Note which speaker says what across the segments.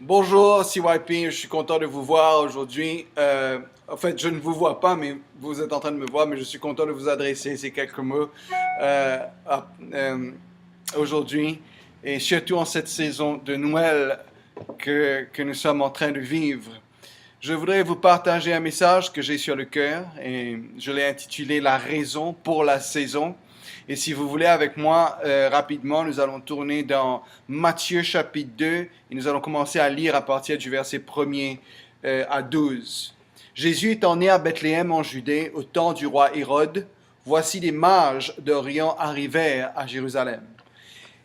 Speaker 1: Bonjour CYP, je suis content de vous voir aujourd'hui. En fait, je ne vous vois pas, mais vous êtes en train de me voir, mais je suis content de vous adresser ces quelques mots euh, à- euh, aujourd'hui, et surtout en cette saison de Noël que nous sommes en train de vivre. Je voudrais vous partager un message que j'ai sur le cœur et je l'ai intitulé La raison pour la saison. Et si vous voulez avec moi, rapidement, nous allons tourner dans Matthieu chapitre 2 et nous allons commencer à lire à partir du verset 1er à 12. Jésus étant né à Bethléem en Judée au temps du roi Hérode, voici des mages d'Orient arrivèrent à Jérusalem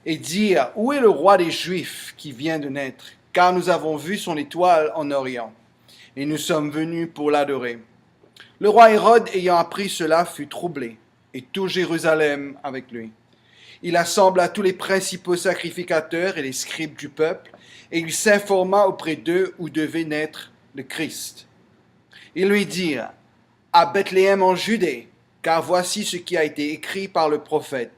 Speaker 1: et dirent, où est le roi des Juifs qui vient de naître? Car nous avons vu son étoile en Orient et nous sommes venus pour l'adorer. Le roi Hérode, ayant appris cela, fut troublé, et tout Jérusalem avec lui. Il assembla tous les principaux sacrificateurs et les scribes du peuple, et il s'informa auprès d'eux où devait naître le Christ. Ils lui dirent, à Bethléem en Judée, car voici ce qui a été écrit par le prophète.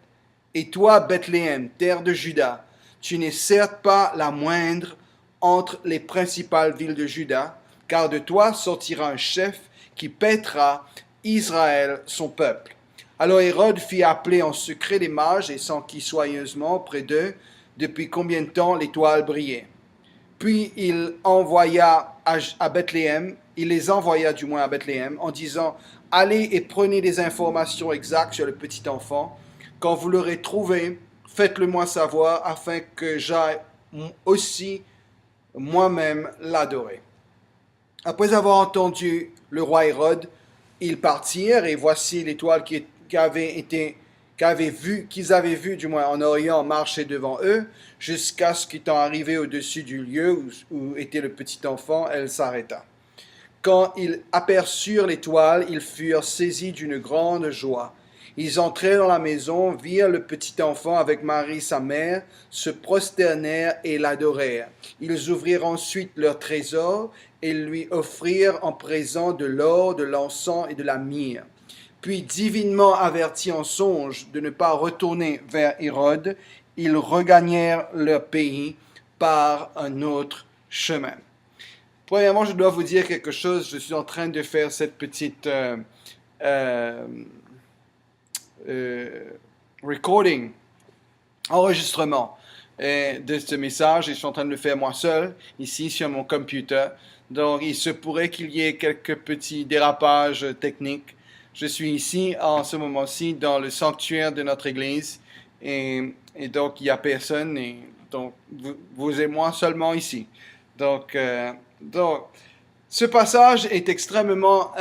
Speaker 1: Et toi, Bethléem, terre de Juda, tu n'es certes pas la moindre entre les principales villes de Juda, car de toi sortira un chef qui paîtra Israël, son peuple. Alors Hérode fit appeler en secret les mages et s'enquit soigneusement auprès d'eux depuis combien de temps l'étoile brillait. Puis il les envoya du moins à Bethléem en disant, allez et prenez des informations exactes sur le petit enfant. Quand vous l'aurez trouvé, faites-le moi savoir afin que j'aille aussi moi-même l'adorer. Après avoir entendu le roi Hérode, ils partirent et voici l'étoile qu'ils avaient vue du moins en Orient marcher devant eux jusqu'à ce qu'étant arrivé au-dessus du lieu où était le petit enfant, elle s'arrêta. Quand ils aperçurent l'étoile, ils furent saisis d'une grande joie. Ils entrèrent dans la maison, virent le petit enfant avec Marie sa mère, se prosternèrent et l'adorèrent. Ils ouvrirent ensuite leur trésor et lui offrirent en présent de l'or, de l'encens et de la myrrhe. Puis, divinement avertis en songe de ne pas retourner vers Hérode, ils regagnèrent leur pays par un autre chemin. Premièrement, je dois vous dire quelque chose. Je suis en train de faire cette petite euh, euh, recording, enregistrement de ce message. Et je suis en train de le faire moi seul, ici sur mon computer. Donc, il se pourrait qu'il y ait quelques petits dérapages techniques. Je suis ici, en ce moment-ci, dans le sanctuaire de notre église. Et donc, il n'y a personne. Et donc, vous et moi seulement ici. Donc, ce passage est extrêmement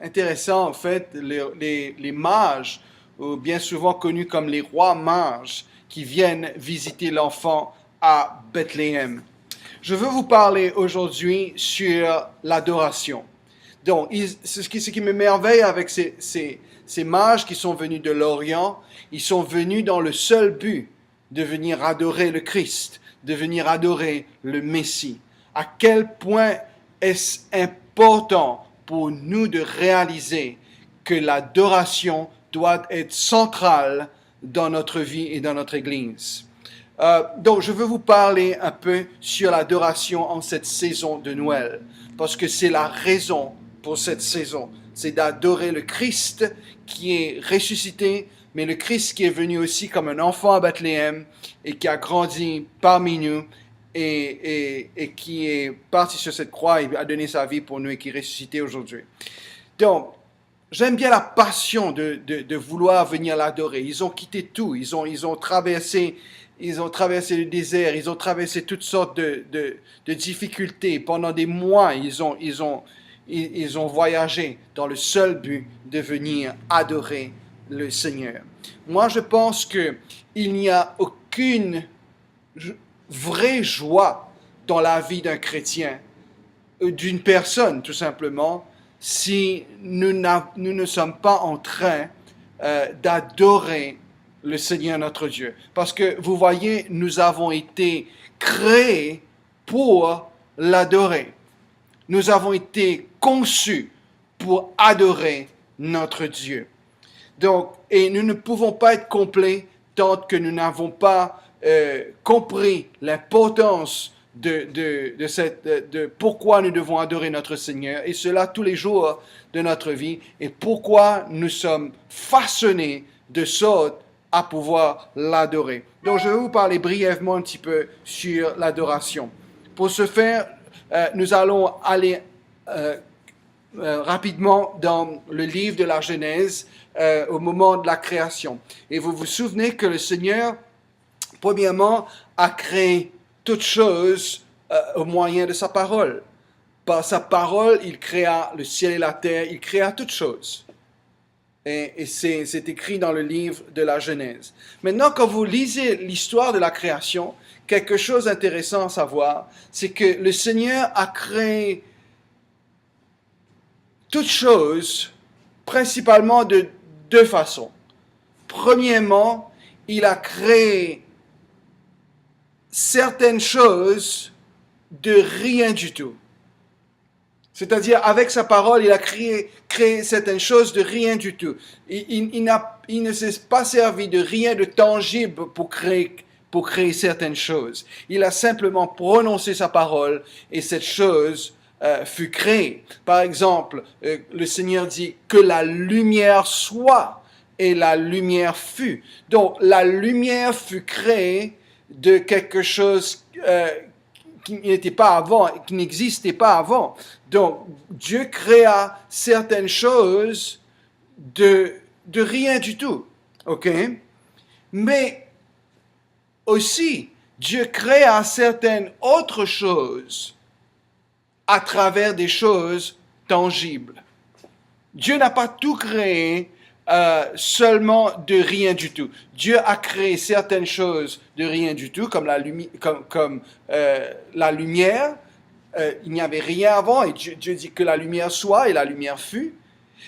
Speaker 1: intéressant. En fait, les mages, ou bien souvent connus comme les rois mages, qui viennent visiter l'enfant à Bethléem. Je veux vous parler aujourd'hui sur l'adoration. Donc, ce qui m'émerveille avec ces mages qui sont venus de l'Orient, ils sont venus dans le seul but de venir adorer le Christ, de venir adorer le Messie. À quel point est-ce important pour nous de réaliser que l'adoration doit être centrale dans notre vie et dans notre Église. Donc, je veux vous parler un peu sur l'adoration en cette saison de Noël, parce que c'est la raison pour cette saison. C'est d'adorer le Christ qui est ressuscité, mais le Christ qui est venu aussi comme un enfant à Bethléem et qui a grandi parmi nous et qui est parti sur cette croix et a donné sa vie pour nous et qui est ressuscité aujourd'hui. Donc, j'aime bien la passion de vouloir venir l'adorer. Ils ont quitté tout. Ils ont traversé le désert. Ils ont traversé toutes sortes de difficultés. Pendant des mois, ils ont voyagé dans le seul but de venir adorer le Seigneur. Moi, je pense qu'il n'y a aucune vraie joie dans la vie d'un chrétien, d'une personne tout simplement, si nous ne sommes pas en train d'adorer le Seigneur notre Dieu. Parce que vous voyez, nous avons été créés pour l'adorer. Nous avons été conçus pour adorer notre Dieu. Donc, et nous ne pouvons pas être complets tant que nous n'avons pas compris l'importance de pourquoi nous devons adorer notre Seigneur, et cela tous les jours de notre vie, et pourquoi nous sommes façonnés de sorte à pouvoir l'adorer. Donc je vais vous parler brièvement un petit peu sur l'adoration. Pour ce faire, nous allons aller rapidement dans le livre de la Genèse au moment de la création. Et vous vous souvenez que le Seigneur, premièrement, a créé toutes choses au moyen de sa parole. Par sa parole, il créa le ciel et la terre, il créa toutes choses. Et c'est écrit dans le livre de la Genèse. Maintenant, quand vous lisez l'histoire de la création, quelque chose d'intéressant à savoir, c'est que le Seigneur a créé toutes choses, principalement de deux façons. Premièrement, il a créé certaines choses de rien du tout. C'est-à-dire, avec sa parole, il a créé certaines choses de rien du tout. Il ne s'est pas servi de rien de tangible pour créer certaines choses. Il a simplement prononcé sa parole et cette chose fut créée. Par exemple, le Seigneur dit que la lumière soit et la lumière fut. Donc, la lumière fut créée de quelque chose qui n'était pas avant, qui n'existait pas avant. Donc, Dieu créa certaines choses de rien du tout. OK? Mais aussi, Dieu créa certaines autres choses à travers des choses tangibles. Dieu n'a pas tout créé seulement de rien du tout. Dieu a créé certaines choses de rien du tout, comme la lumière. Il n'y avait rien avant et Dieu dit que la lumière soit et la lumière fut.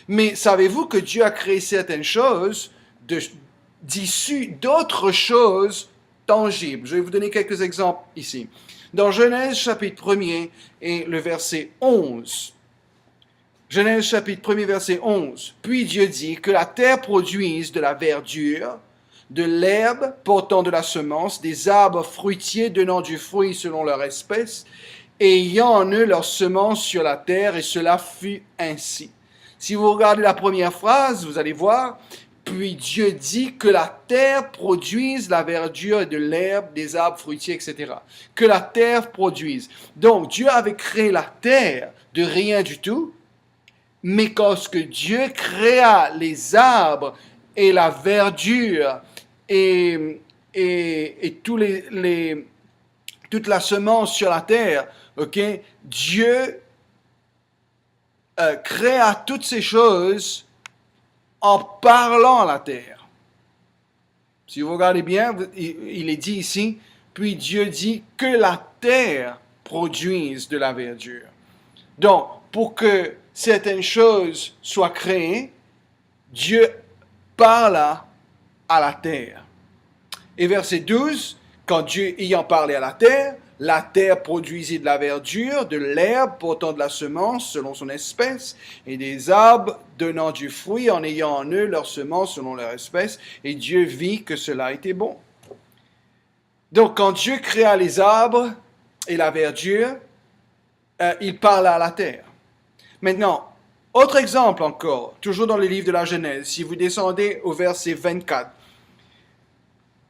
Speaker 1: Mais savez-vous que Dieu a créé certaines choses d'issues d'autres choses tangibles? Je vais vous donner quelques exemples ici. Dans Genèse chapitre 1er et le verset 11, Genèse chapitre 1er verset 11. Puis Dieu dit que la terre produise de la verdure, de l'herbe portant de la semence, des arbres fruitiers donnant du fruit selon leur espèce, et ayant en eux leur semence sur la terre, et cela fut ainsi. Si vous regardez la première phrase, vous allez voir, puis Dieu dit que la terre produise la verdure de l'herbe, des arbres fruitiers, etc. Que la terre produise. Donc Dieu avait créé la terre de rien du tout, mais lorsque Dieu créa les arbres et la verdure et toute la semence sur la terre, okay, Dieu créa toutes ces choses en parlant à la terre. Si vous regardez bien, il est dit ici, puis Dieu dit que la terre produise de la verdure. Donc, pour que certaines choses soient créées, Dieu parla à la terre. Et verset 12, quand Dieu ayant parlé à la terre produisit de la verdure, de l'herbe portant de la semence selon son espèce, et des arbres donnant du fruit en ayant en eux leur semence selon leur espèce, et Dieu vit que cela était bon. Donc quand Dieu créa les arbres et la verdure, il parla à la terre. Maintenant, autre exemple encore, toujours dans le livre de la Genèse, si vous descendez au verset 24,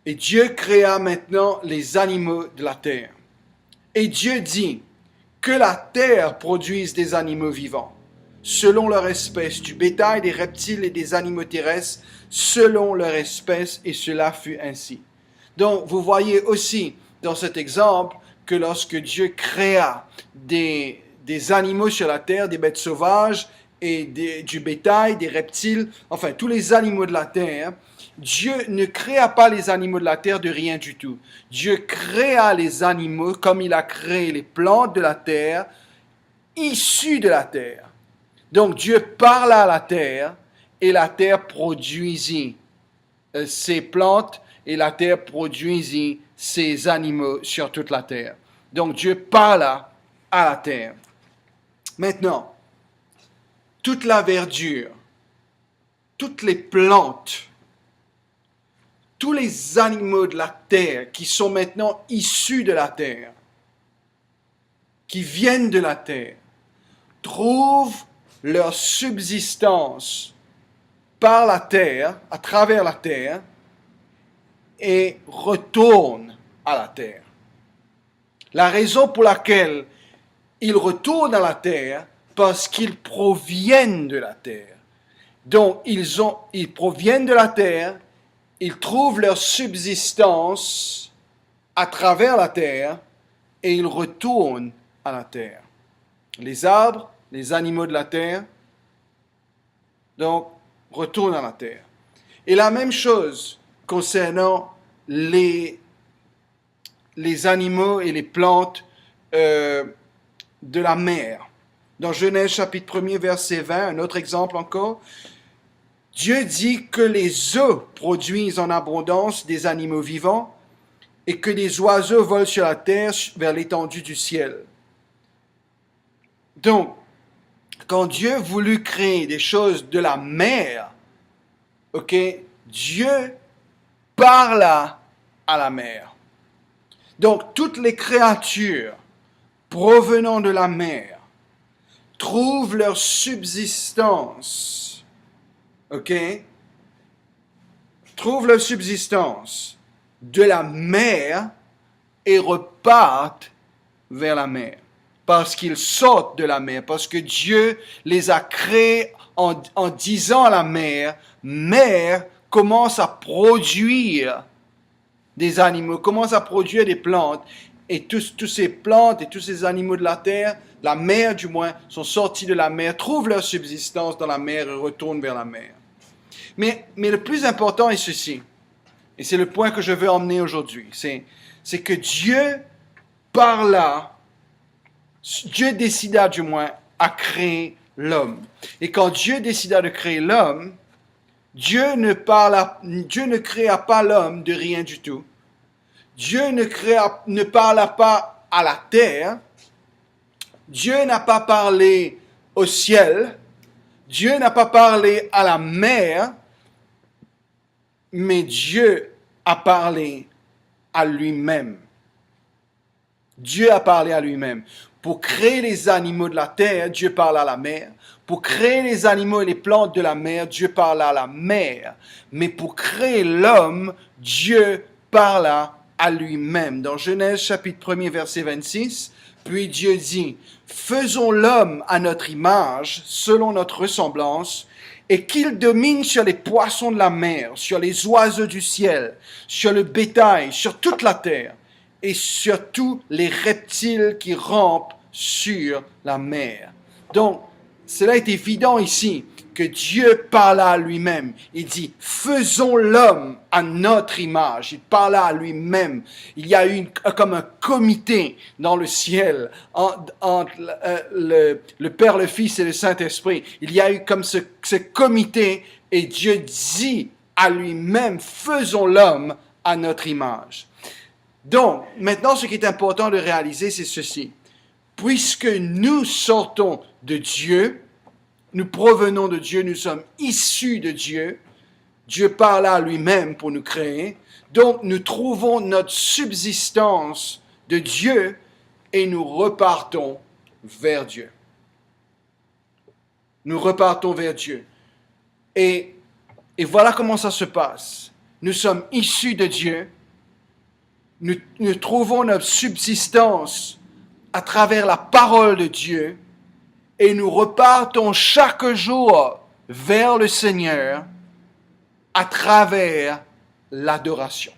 Speaker 1: et Dieu créa maintenant les animaux de la terre. Et Dieu dit que la terre produise des animaux vivants, selon leur espèce, du bétail, des reptiles et des animaux terrestres, selon leur espèce, et cela fut ainsi. Donc, vous voyez aussi dans cet exemple que lorsque Dieu créa des animaux sur la terre, des bêtes sauvages et du bétail, des reptiles, enfin tous les animaux de la terre, Dieu ne créa pas les animaux de la terre de rien du tout. Dieu créa les animaux comme il a créé les plantes de la terre, issues de la terre. Donc Dieu parla à la terre et la terre produisit ses plantes et la terre produisit ses animaux sur toute la terre. Donc Dieu parla à la terre. Maintenant, toute la verdure, toutes les plantes, tous les animaux de la terre qui sont maintenant issus de la terre, qui viennent de la terre trouvent leur subsistance par la terre, à travers la terre, et retournent à la terre. La raison pour laquelle ils retournent à la terre, parce qu'ils proviennent de la terre. Donc, ils proviennent de la terre, ils trouvent leur subsistance à travers la terre, et ils retournent à la terre. Les arbres, les animaux de la terre, donc, retournent à la terre. Et la même chose concernant les animaux et les plantes de la mer. Dans Genèse chapitre 1er verset 20, un autre exemple encore, Dieu dit que les eaux produisent en abondance des animaux vivants et que les oiseaux volent sur la terre vers l'étendue du ciel. Donc, quand Dieu voulut créer des choses de la mer, ok, Dieu parla à la mer. Donc, toutes les créatures provenant de la mer trouvent leur subsistance, ok, trouvent leur subsistance de la mer et repartent vers la mer. Parce qu'ils sortent de la mer, parce que Dieu les a créés en disant à la mer, mer commence à produire des animaux, commence à produire des plantes, et tous ces plantes et tous ces animaux de la terre, la mer du moins, sont sortis de la mer, trouvent leur subsistance dans la mer et retournent vers la mer. Mais le plus important est ceci, et c'est le point que je veux emmener aujourd'hui, c'est que Dieu parla, Dieu décida du moins à créer l'homme. Et quand Dieu décida de créer l'homme, Dieu ne créa pas l'homme de rien du tout. Dieu ne parla pas à la terre. Dieu n'a pas parlé au ciel. Dieu n'a pas parlé à la mer. Mais Dieu a parlé à lui-même. Dieu a parlé à lui-même. Pour créer les animaux de la terre, Dieu parle à la mer. Pour créer les animaux et les plantes de la mer, Dieu parle à la mer. Mais pour créer l'homme, Dieu parla à lui-même. Dans Genèse chapitre 1er verset 26, puis Dieu dit, « Faisons l'homme à notre image, selon notre ressemblance, et qu'il domine sur les poissons de la mer, sur les oiseaux du ciel, sur le bétail, sur toute la terre, et sur tous les reptiles qui rampent sur la mer. » Donc, cela est évident ici que Dieu parla à lui-même. Il dit, faisons l'homme à notre image. Il parla à lui-même. Il y a eu comme un comité dans le ciel entre le Père, le Fils et le Saint-Esprit. Il y a eu comme ce comité et Dieu dit à lui-même, faisons l'homme à notre image. Donc, maintenant, ce qui est important de réaliser, c'est ceci. Puisque nous sortons de Dieu, nous provenons de Dieu, nous sommes issus de Dieu, Dieu parla à lui-même pour nous créer, donc nous trouvons notre subsistance de Dieu et nous repartons vers Dieu. Nous repartons vers Dieu. Et voilà comment ça se passe. Nous sommes issus de Dieu, nous trouvons notre subsistance à travers la parole de Dieu et nous repartons chaque jour vers le Seigneur à travers l'adoration.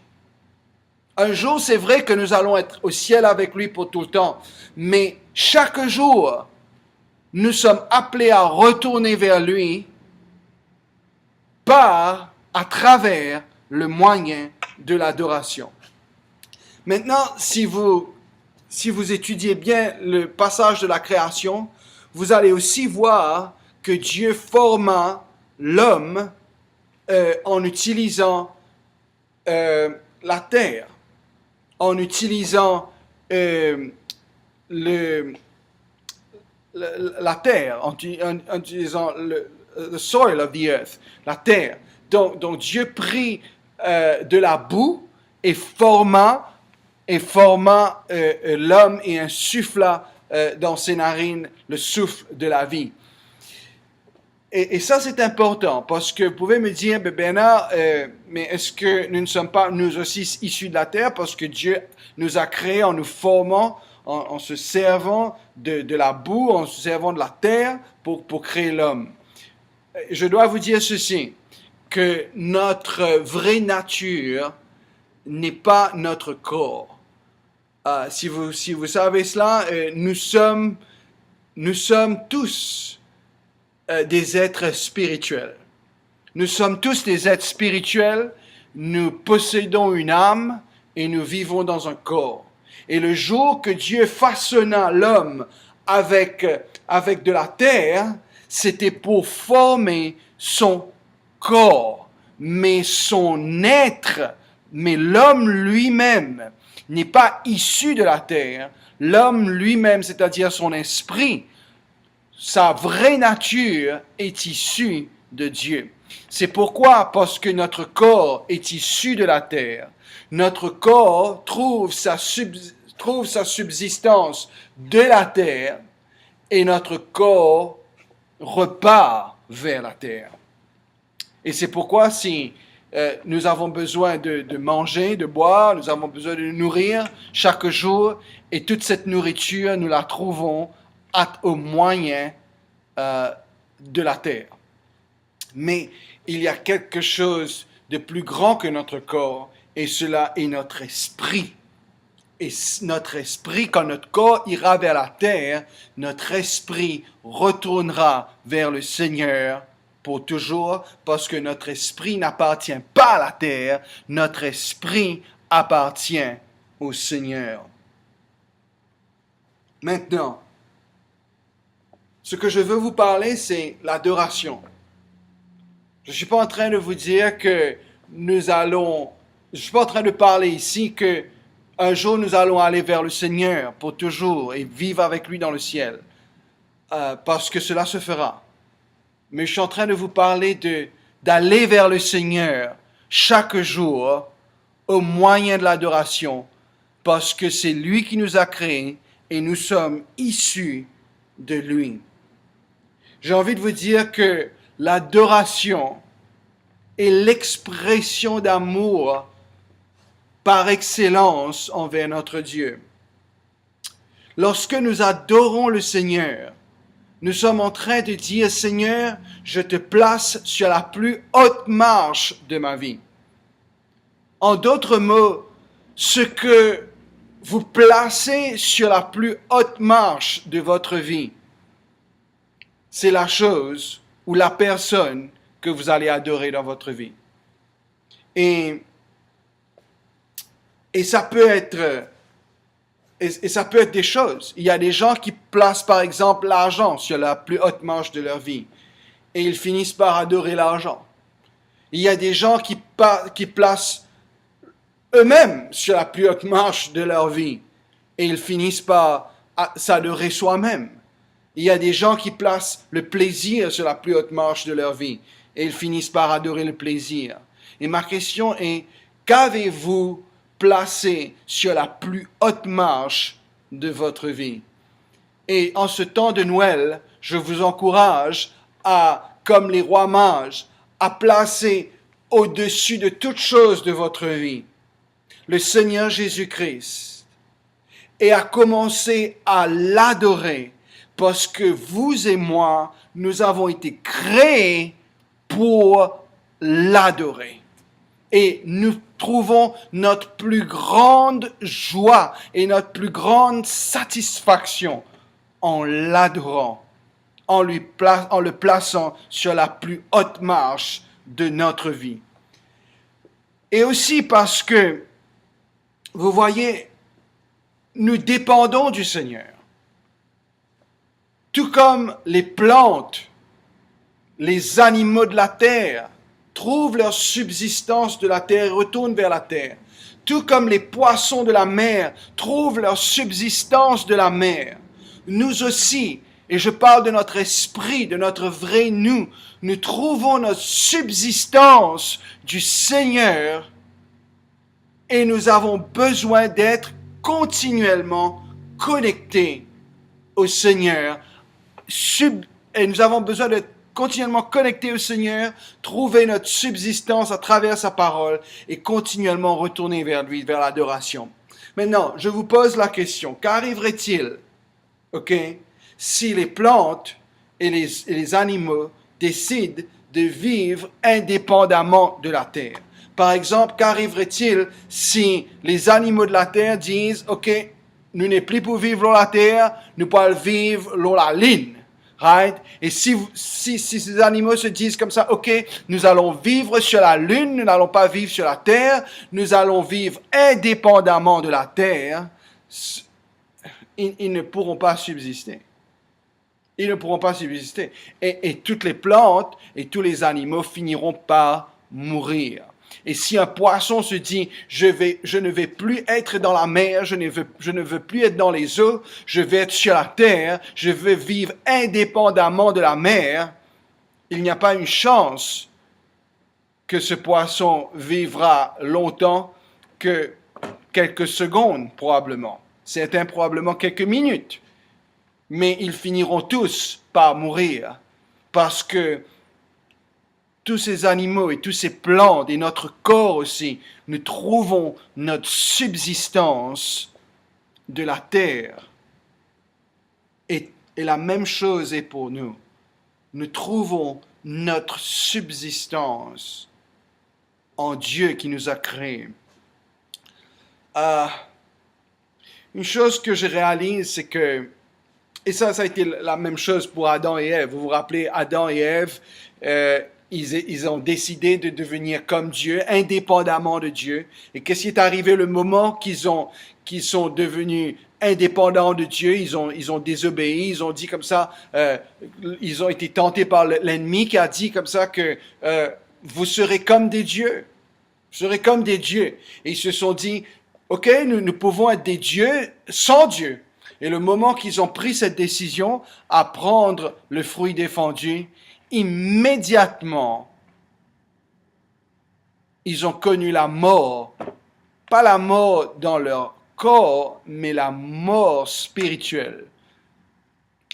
Speaker 1: Un jour, c'est vrai que nous allons être au ciel avec lui pour tout le temps, mais chaque jour, nous sommes appelés à retourner vers lui à travers le moyen de l'adoration. Maintenant, si vous étudiez bien le passage de la création, vous allez aussi voir que Dieu forma l'homme en utilisant la terre, en utilisant la terre, en utilisant the soil of the earth, la terre. Donc Dieu prit de la boue et forma l'homme et insuffla dans ses narines le souffle de la vie. Et ça, c'est important, parce que vous pouvez me dire, Bernard, mais est-ce que nous ne sommes pas, nous aussi, issus de la terre, parce que Dieu nous a créés en nous formant, en se servant de la boue, en se servant de la terre pour créer l'homme. Je dois vous dire ceci, que notre vraie nature n'est pas notre corps. Si vous savez cela, nous sommes tous des êtres spirituels. Nous sommes tous des êtres spirituels, nous possédons une âme et nous vivons dans un corps. Et le jour que Dieu façonna l'homme avec de la terre, c'était pour former son corps, mais son être, mais l'homme lui-même n'est pas issu de la terre. L'homme lui-même, c'est-à-dire son esprit, sa vraie nature est issue de Dieu. C'est pourquoi, parce que notre corps est issu de la terre, notre corps trouve sa subsistance de la terre et notre corps repart vers la terre. Et c'est pourquoi si nous avons besoin de manger, de boire, nous avons besoin de nous nourrir chaque jour, et toute cette nourriture, nous la trouvons au moyen de la terre. Mais il y a quelque chose de plus grand que notre corps, et cela est notre esprit. Et notre esprit, quand notre corps ira vers la terre, notre esprit retournera vers le Seigneur pour toujours, parce que notre esprit n'appartient pas à la terre, notre esprit appartient au Seigneur. Maintenant, ce que je veux vous parler, c'est l'adoration. Je ne suis pas en train de vous dire que je ne suis pas en train de parler ici que un jour nous allons aller vers le Seigneur pour toujours et vivre avec lui dans le ciel, parce que cela se fera. Mais je suis en train de vous parler d'aller vers le Seigneur chaque jour au moyen de l'adoration, parce que c'est lui qui nous a créés et nous sommes issus de lui. J'ai envie de vous dire que l'adoration est l'expression d'amour par excellence envers notre Dieu. Lorsque nous adorons le Seigneur, nous sommes en train de dire, Seigneur, je te place sur la plus haute marche de ma vie. En d'autres mots, ce que vous placez sur la plus haute marche de votre vie, c'est la chose ou la personne que vous allez adorer dans votre vie. Et ça peut être des choses. Il y a des gens qui placent par exemple l'argent sur la plus haute marche de leur vie et ils finissent par adorer l'argent. Il y a des gens qui placent eux-mêmes sur la plus haute marche de leur vie et ils finissent par s'adorer soi-même. Il y a des gens qui placent le plaisir sur la plus haute marche de leur vie et ils finissent par adorer le plaisir. Et ma question est, qu'avez-vous placé sur la plus haute marche de votre vie? Et en ce temps de Noël, je vous encourage à, comme les rois mages, à placer au-dessus de toute chose de votre vie le Seigneur Jésus-Christ et à commencer à l'adorer, parce que vous et moi, nous avons été créés pour l'adorer. Et nous trouvons notre plus grande joie et notre plus grande satisfaction en l'adorant, en le plaçant sur la plus haute marche de notre vie. Et aussi parce que, vous voyez, nous dépendons du Seigneur. Tout comme les plantes, les animaux de la terre trouvent leur subsistance de la terre et retournent vers la terre. Tout comme les poissons de la mer trouvent leur subsistance de la mer. Nous aussi, et je parle de notre esprit, de notre vrai nous, nous trouvons notre subsistance du Seigneur et nous avons besoin d'être continuellement connectés au Seigneur, et nous avons besoin d'être continuellement connectés au Seigneur, trouver notre subsistance à travers sa parole et continuellement retourner vers lui, vers l'adoration. Maintenant, je vous pose la question, qu'arriverait-il, ok, si les plantes et les animaux décident de vivre indépendamment de la terre? Par exemple, qu'arriverait-il si les animaux de la terre disent, ok, nous n'est plus pour vivre sur la terre, nous pouvons vivre sur la ligne? Right? Et si ces animaux se disent comme ça, ok, nous allons vivre sur la lune, nous n'allons pas vivre sur la terre, nous allons vivre indépendamment de la terre, ils ne pourront pas subsister. Ils ne pourront pas subsister. Et toutes les plantes et tous les animaux finiront par mourir. Et si un poisson se dit, je ne vais plus être dans la mer, je ne veux plus être dans les eaux, je vais être sur la terre, je veux vivre indépendamment de la mer, il n'y a pas une chance que ce poisson vivra longtemps que quelques secondes, probablement. Certains, probablement quelques minutes. Mais ils finiront tous par mourir parce que tous ces animaux et tous ces plantes et notre corps aussi, nous trouvons notre subsistance de la terre. Et la même chose est pour nous. Nous trouvons notre subsistance en Dieu qui nous a créés. Une chose que je réalise, c'est que, et ça a été la même chose pour Adam et Ève. Vous vous rappelez, Adam et Ève, ils ont décidé de devenir comme Dieu, indépendamment de Dieu. Et qu'est-ce qui est arrivé le moment qu'ils sont devenus indépendants de Dieu, ils ont désobéi, ils ont dit comme ça, ils ont été tentés par l'ennemi qui a dit comme ça que vous serez comme des dieux. Vous serez comme des dieux. Et ils se sont dit, ok, nous pouvons être des dieux sans Dieu. Et le moment qu'ils ont pris cette décision à prendre le fruit défendu, immédiatement, ils ont connu la mort. Pas la mort dans leur corps, mais la mort spirituelle.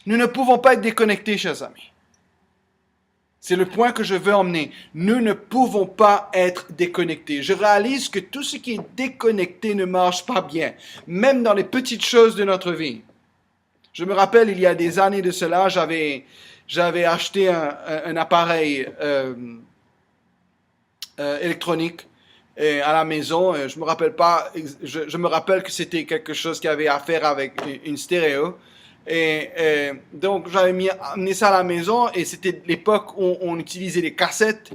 Speaker 1: Nous ne pouvons pas être déconnectés, chers amis. C'est le point que je veux emmener. Nous ne pouvons pas être déconnectés. Je réalise que tout ce qui est déconnecté ne marche pas bien, même dans les petites choses de notre vie. Je me rappelle, il y a des années de cela, j'avais acheté un appareil électronique à la maison. Je me rappelle pas, je me rappelle que c'était quelque chose qui avait à faire avec une stéréo. Et donc j'avais amené ça à la maison et c'était l'époque où on utilisait les cassettes.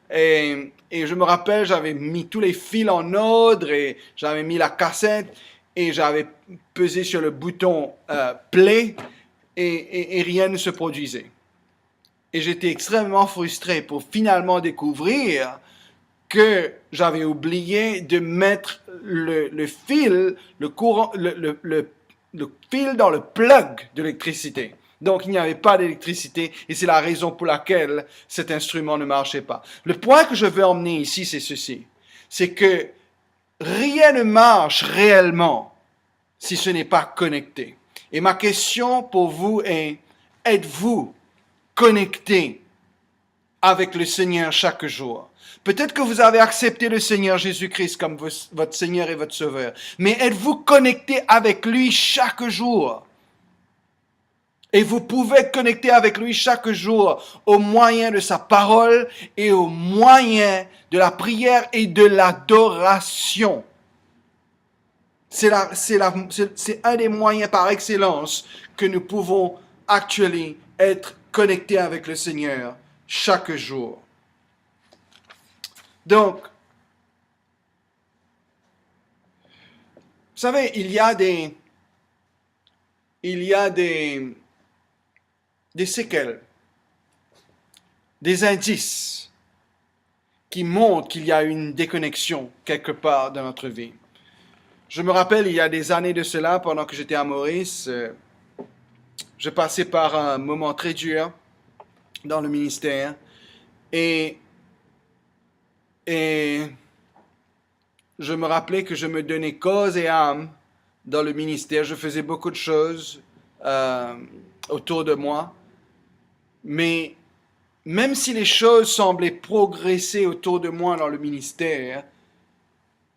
Speaker 1: Et je me rappelle, j'avais mis tous les fils en ordre et j'avais mis la cassette et j'avais pesé sur le bouton play et rien ne se produisait. Et j'étais extrêmement frustré pour finalement découvrir que j'avais oublié de mettre le fil, le courant, le fil dans le plug de l'électricité. Donc, il n'y avait pas d'électricité et c'est la raison pour laquelle cet instrument ne marchait pas. Le point que je veux emmener ici, c'est ceci. C'est que rien ne marche réellement si ce n'est pas connecté. Et ma question pour vous est, êtes-vous connecté avec le Seigneur chaque jour? Peut-être que vous avez accepté le Seigneur Jésus-Christ comme votre Seigneur et votre Sauveur. Mais êtes-vous connecté avec lui chaque jour? Et vous pouvez connecter avec lui chaque jour au moyen de sa parole et au moyen de la prière et de l'adoration. C'est un des moyens par excellence que nous pouvons actuellement être connectés avec le Seigneur chaque jour. Donc, vous savez, il y a des séquelles, des indices qui montrent qu'il y a une déconnexion quelque part dans notre vie. Je me rappelle, il y a des années de cela, pendant que j'étais à Maurice, je passais par un moment très dur dans le ministère et je me rappelais que je me donnais corps et âme dans le ministère. Je faisais beaucoup de choses euh, autour de moi. Mais même si les choses semblaient progresser autour de moi dans le ministère,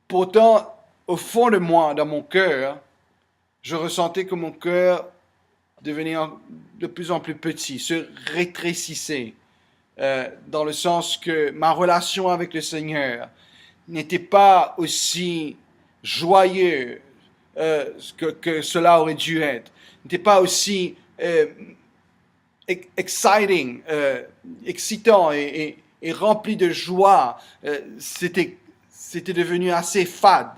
Speaker 1: pourtant, au fond de moi, dans mon cœur, je ressentais que mon cœur devenait de plus en plus petit, se rétrécissait, dans le sens que ma relation avec le Seigneur n'était pas aussi joyeux que cela aurait dû être, n'était pas aussi excitant et rempli de joie. C'était devenu assez fade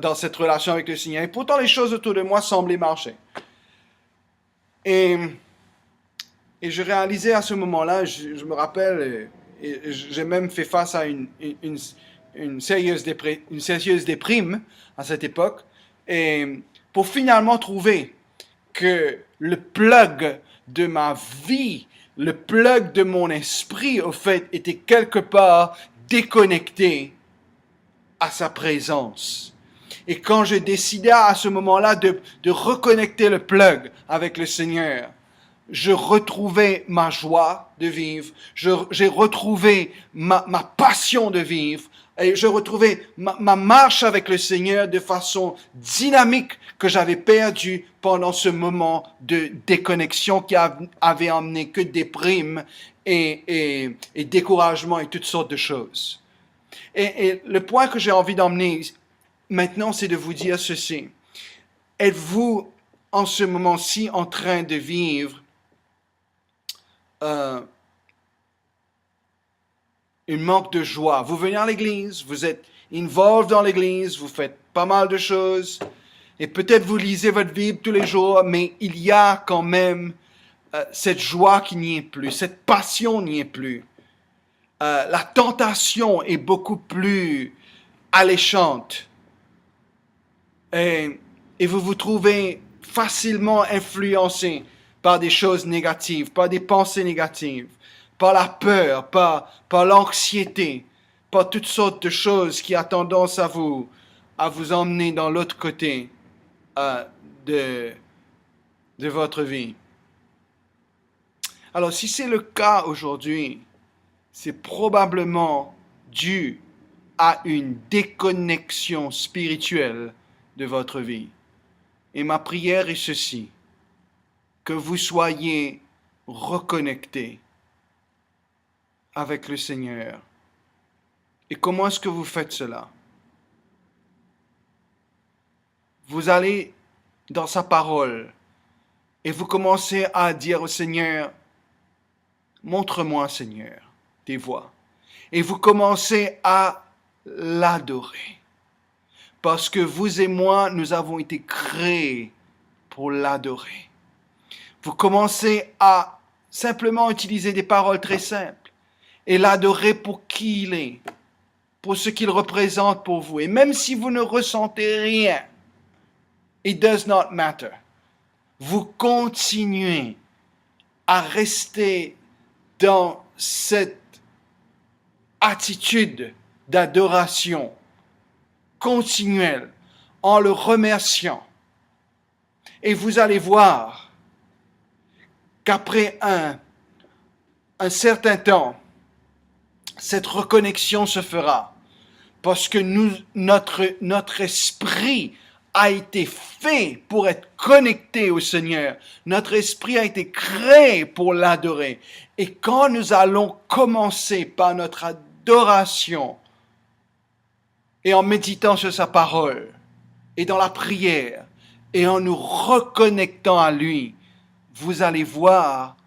Speaker 1: dans cette relation avec le Seigneur. Et pourtant, les choses autour de moi semblaient marcher. Et je réalisais à ce moment-là, je me rappelle, et j'ai même fait face à une sérieuse déprime à cette époque, et pour finalement trouver que le plug de ma vie, le plug de mon esprit, au fait, était quelque part déconnecté à sa présence. Et quand je décidais à ce moment-là de reconnecter le plug avec le Seigneur, je retrouvais ma joie de vivre, j'ai retrouvé ma passion de vivre, et je retrouvais ma marche avec le Seigneur de façon dynamique que j'avais perdue pendant ce moment de déconnexion qui avait amené que déprime et découragement et toutes sortes de choses. Et le point que j'ai envie d'emmener maintenant, c'est de vous dire ceci. Êtes-vous en ce moment-ci en train de vivre une manque de joie? Vous venez à l'église, vous êtes involved dans l'église, vous faites pas mal de choses, et peut-être vous lisez votre Bible tous les jours, mais il y a quand même cette joie qui n'y est plus, cette passion n'y est plus. La tentation est beaucoup plus alléchante. Et vous vous trouvez facilement influencé par des choses négatives, par des pensées négatives, par la peur, par l'anxiété, par toutes sortes de choses qui a tendance à vous emmener dans l'autre côté de votre vie. Alors, si c'est le cas aujourd'hui, c'est probablement dû à une déconnexion spirituelle de votre vie. Et ma prière est ceci, que vous soyez reconnectés avec le Seigneur. Et comment est-ce que vous faites cela? Vous allez dans sa parole et vous commencez à dire au Seigneur, montre-moi, Seigneur, tes voies. Et vous commencez à l'adorer. Parce que vous et moi, nous avons été créés pour l'adorer. Vous commencez à simplement utiliser des paroles très simples et l'adorer pour qui il est, pour ce qu'il représente pour vous. Et même si vous ne ressentez rien, it does not matter. Vous continuez à rester dans cette attitude d'adoration continuelle en le remerciant. Et vous allez voir qu'après un certain temps, cette reconnexion se fera. Parce que notre esprit a été fait pour être connecté au Seigneur. Notre esprit a été créé pour l'adorer. Et quand nous allons commencer par notre adoration, et en méditant sur sa parole, et dans la prière, et en nous reconnectant à lui, vous allez voir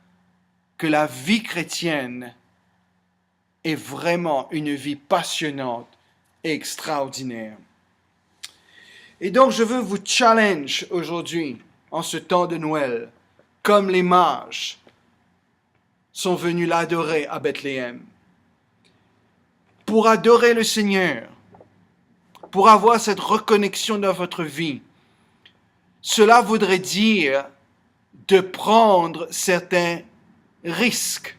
Speaker 1: que la vie chrétienne est vraiment une vie passionnante et extraordinaire. Et donc, je veux vous challenge aujourd'hui, en ce temps de Noël, comme les mages sont venus l'adorer à Bethléem. Pour adorer le Seigneur, pour avoir cette reconnexion dans votre vie, cela voudrait dire de prendre certains risques.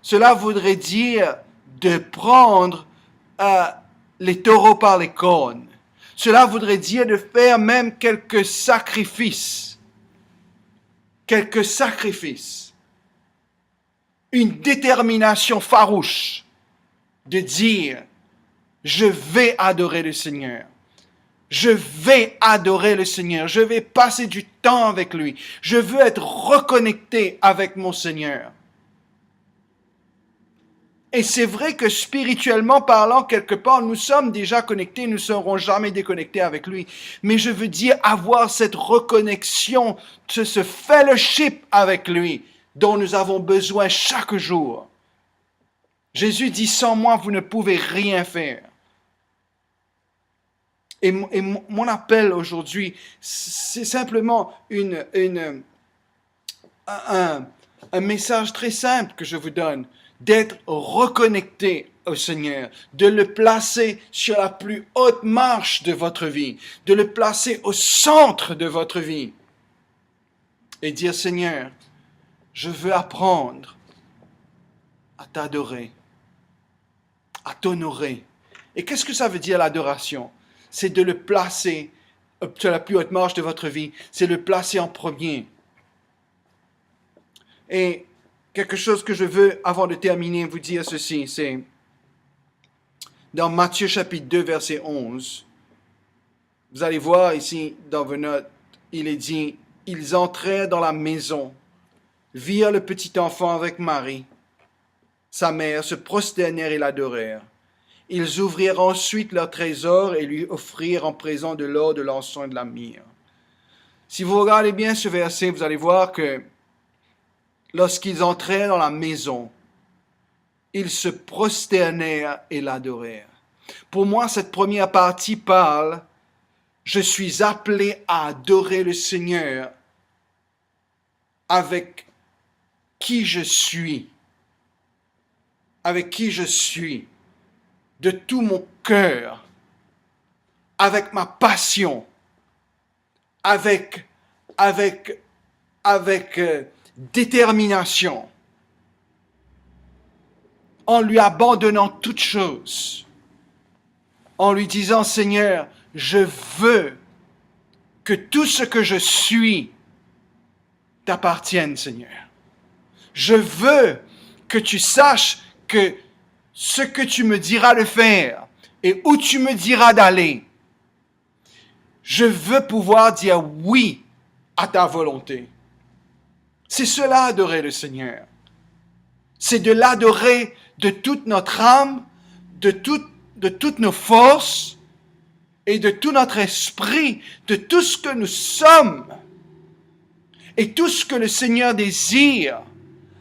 Speaker 1: Cela voudrait dire de prendre les taureaux par les cornes. Cela voudrait dire de faire même quelques sacrifices quelques sacrifices, une détermination farouche de dire, je vais adorer le Seigneur. Je vais adorer le Seigneur. Je vais passer du temps avec lui. Je veux être reconnecté avec mon Seigneur. Et c'est vrai que spirituellement parlant, quelque part, nous sommes déjà connectés, nous ne serons jamais déconnectés avec lui. Mais je veux dire avoir cette reconnexion, ce fellowship avec lui dont nous avons besoin chaque jour. Jésus dit, sans moi, vous ne pouvez rien faire. Et mon appel aujourd'hui, c'est simplement un message très simple que je vous donne, d'être reconnecté au Seigneur, de le placer sur la plus haute marche de votre vie, de le placer au centre de votre vie et dire, Seigneur, je veux apprendre à t'adorer, à t'honorer. Et qu'est-ce que ça veut dire l'adoration? C'est de le placer sur la plus haute marche de votre vie. C'est le placer en premier. Et quelque chose que je veux, avant de terminer, vous dire ceci, c'est dans Matthieu chapitre 2, verset 11. Vous allez voir ici dans vos notes, il est dit, ils entrèrent dans la maison, virent le petit enfant avec Marie, sa mère, se prosternèrent et l'adorèrent. Ils ouvrirent ensuite leur trésor et lui offrirent en présent de l'or, de l'encens et de la myrrhe. Si vous regardez bien ce verset, vous allez voir que lorsqu'ils entrèrent dans la maison, ils se prosternèrent et l'adorèrent. Pour moi, cette première partie parle, je suis appelé à adorer le Seigneur avec qui je suis. Avec qui je suis. De tout mon cœur, avec ma passion, avec détermination, en lui abandonnant toutes choses, en lui disant, Seigneur, je veux que tout ce que je suis t'appartienne, Seigneur. Je veux que tu saches que ce que tu me diras de faire et où tu me diras d'aller, je veux pouvoir dire oui à ta volonté. C'est cela, adorer le Seigneur. C'est de l'adorer de toute notre âme, de toutes nos forces et de tout notre esprit, de tout ce que nous sommes et tout ce que le Seigneur désire.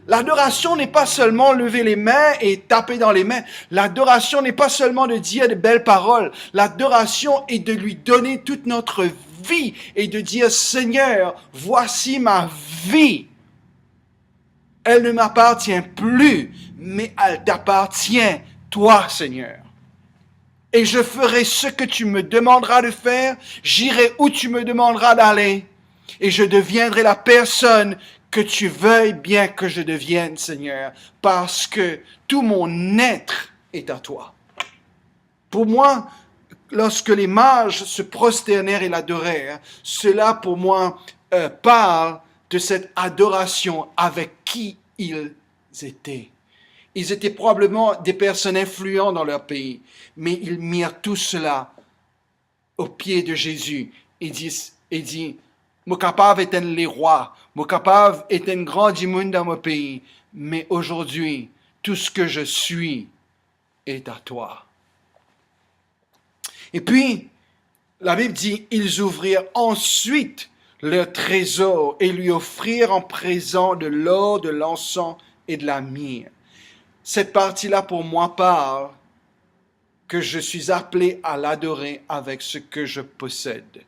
Speaker 1: L'adoration n'est pas seulement lever les mains et taper dans les mains. L'adoration n'est pas seulement de dire de belles paroles. L'adoration est de lui donner toute notre vie et de dire, Seigneur, voici ma vie. Elle ne m'appartient plus, mais elle t'appartient, toi, Seigneur. Et je ferai ce que tu me demanderas de faire, j'irai où tu me demanderas d'aller, et je deviendrai la personne que tu veuilles bien que je devienne, Seigneur, parce que tout mon être est à toi. Pour moi, lorsque les mages se prosternèrent et l'adorèrent, cela pour moi parle de cette adoration avec qui ils étaient. Ils étaient probablement des personnes influentes dans leur pays, mais ils mirent tout cela aux pieds de Jésus et dit, moi capable est les rois, moi capable est un grand du monde dans mon pays, mais aujourd'hui, tout ce que je suis est à toi. Et puis, la Bible dit, ils ouvrirent ensuite leur trésor et lui offrirent en présent de l'or, de l'encens et de la myrrhe. Cette partie-là, pour moi, parle que je suis appelé à l'adorer avec ce que je possède.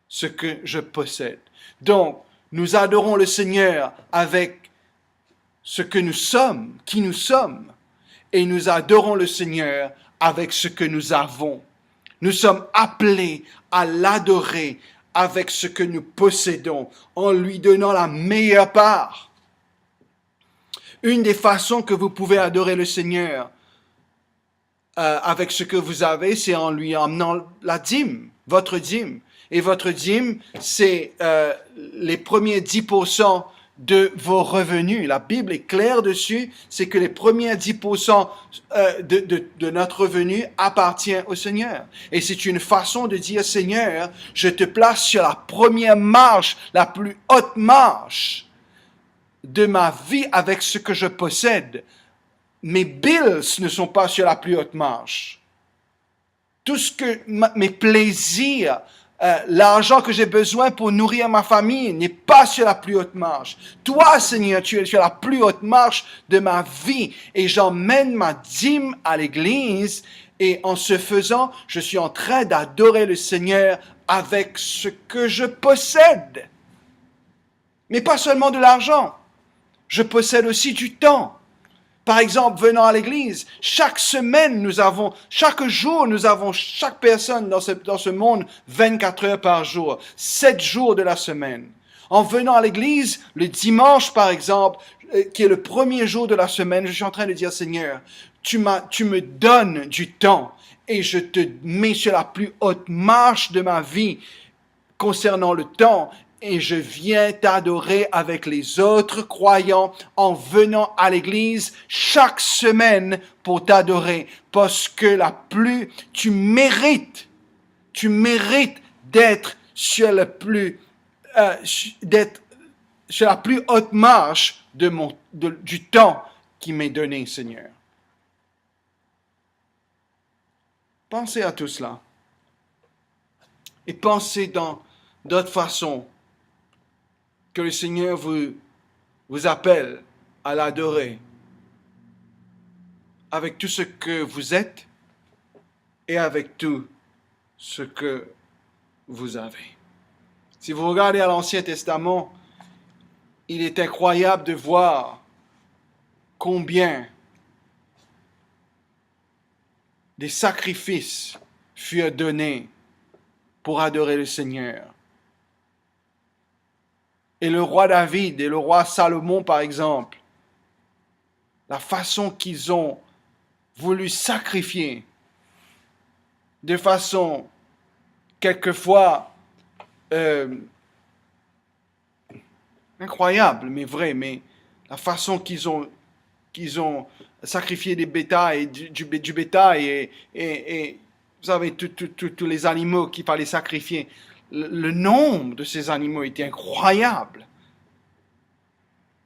Speaker 1: Ce que je possède. Donc, nous adorons le Seigneur avec ce que nous sommes, qui nous sommes, et nous adorons le Seigneur avec ce que nous avons. Nous sommes appelés à l'adorer avec ce que nous possédons, en lui donnant la meilleure part. Une des façons que vous pouvez adorer le Seigneur avec ce que vous avez, c'est en lui emmenant la dîme, votre dîme. Et votre dîme, c'est les premiers 10% de vos revenus. La Bible est claire dessus, c'est que les premiers 10% de notre revenu appartient au Seigneur. Et c'est une façon de dire, Seigneur, je te place sur la première marche, la plus haute marche de ma vie avec ce que je possède. Mes bills ne sont pas sur la plus haute marche. Tout ce que mes plaisirs, l'argent que j'ai besoin pour nourrir ma famille n'est pas sur la plus haute marche. Toi, Seigneur, tu es sur la plus haute marche de ma vie et j'emmène ma dîme à l'église et en ce faisant, je suis en train d'adorer le Seigneur avec ce que je possède. Mais pas seulement de l'argent. Je possède aussi du temps. Par exemple, venant à l'église, chaque jour, chaque personne dans ce monde, 24 heures par jour, 7 jours de la semaine. En venant à l'église, le dimanche, par exemple, qui est le premier jour de la semaine, je suis en train de dire, Seigneur, tu me donnes du temps et je te mets sur la plus haute marche de ma vie concernant le temps. Et je viens t'adorer avec les autres croyants en venant à l'église chaque semaine pour t'adorer. Parce que tu mérites d'être sur sur la plus haute marche du temps qui m'est donné, Seigneur. Pensez à tout cela. Et pensez dans d'autres façons que le Seigneur vous appelle à l'adorer avec tout ce que vous êtes et avec tout ce que vous avez. Si vous regardez à l'Ancien Testament, il est incroyable de voir combien des sacrifices furent donnés pour adorer le Seigneur. Et le roi David et le roi Salomon, par exemple, la façon qu'ils ont voulu sacrifier, de façon quelquefois incroyable, mais vrai, mais la façon qu'ils ont sacrifié des bétails, du bétail et vous savez, tous les animaux qu'il fallait sacrifier. Le nombre de ces animaux était incroyable.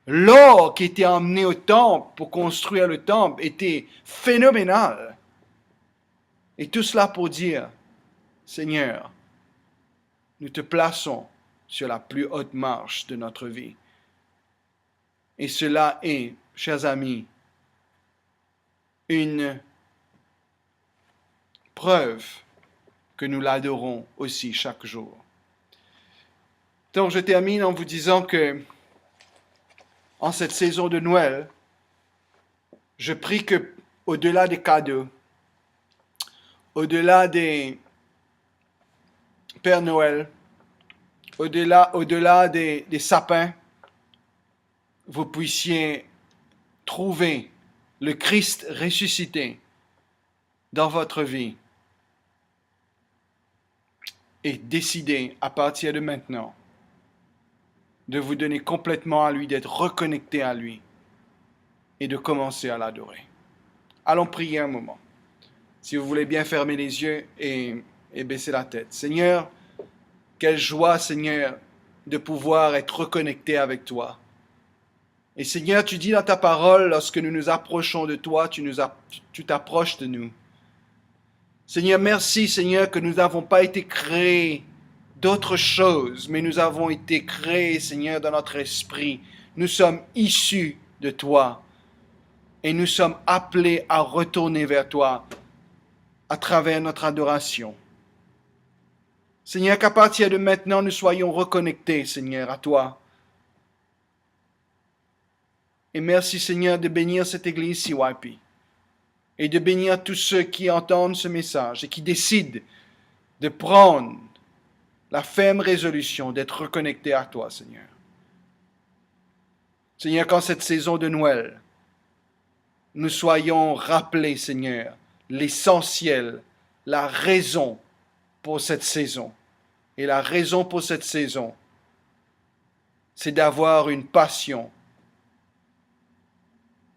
Speaker 1: L'or qui était emmené au temple pour construire le temple était phénoménal. Et tout cela pour dire, Seigneur, nous te plaçons sur la plus haute marche de notre vie. Et cela est, chers amis, une preuve que nous l'adorons aussi chaque jour. Donc je termine en vous disant que en cette saison de Noël, je prie que au-delà des cadeaux, au-delà des Père Noël, au-delà des sapins, vous puissiez trouver le Christ ressuscité dans votre vie et décider à partir de maintenant de vous donner complètement à lui, d'être reconnecté à lui et de commencer à l'adorer. Allons prier un moment. Si vous voulez bien fermer les yeux et baisser la tête. Seigneur, quelle joie, Seigneur, de pouvoir être reconnecté avec toi. Et Seigneur, tu dis dans ta parole, lorsque nous nous approchons de toi, tu t'approches de nous. Seigneur, merci, Seigneur, que nous n'avons pas été créés d'autres choses, mais nous avons été créés, Seigneur, dans notre esprit. Nous sommes issus de toi et nous sommes appelés à retourner vers toi à travers notre adoration. Seigneur, qu'à partir de maintenant, nous soyons reconnectés, Seigneur, à toi. Et merci, Seigneur, de bénir cette église CYP et de bénir tous ceux qui entendent ce message et qui décident de prendre la ferme résolution d'être reconnectés à toi, Seigneur. Seigneur, qu'en cette saison de Noël, nous soyons rappelés, Seigneur, l'essentiel, la raison pour cette saison. Et la raison pour cette saison, c'est d'avoir une passion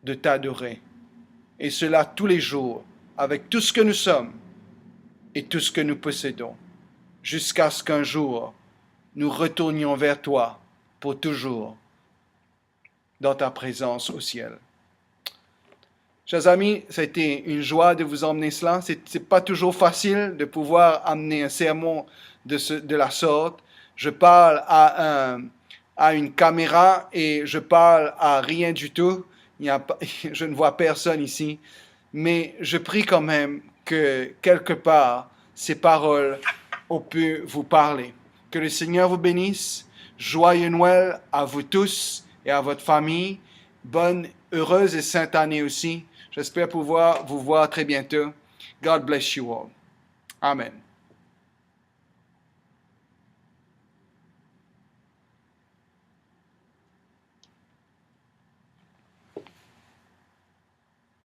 Speaker 1: de t'adorer. Et cela tous les jours, avec tout ce que nous sommes et tout ce que nous possédons, jusqu'à ce qu'un jour, nous retournions vers toi pour toujours dans ta présence au ciel. Chers amis, ça a été une joie de vous emmener cela. C'est pas toujours facile de pouvoir amener un sermon de la sorte. Je parle à une caméra et je parle à rien du tout. Je ne vois personne ici. Mais je prie quand même que quelque part, ces paroles ont pu vous parler. Que le Seigneur vous bénisse. Joyeux Noël à vous tous et à votre famille. Bonne, heureuse et sainte année aussi. J'espère pouvoir vous voir très bientôt. God bless you all. Amen.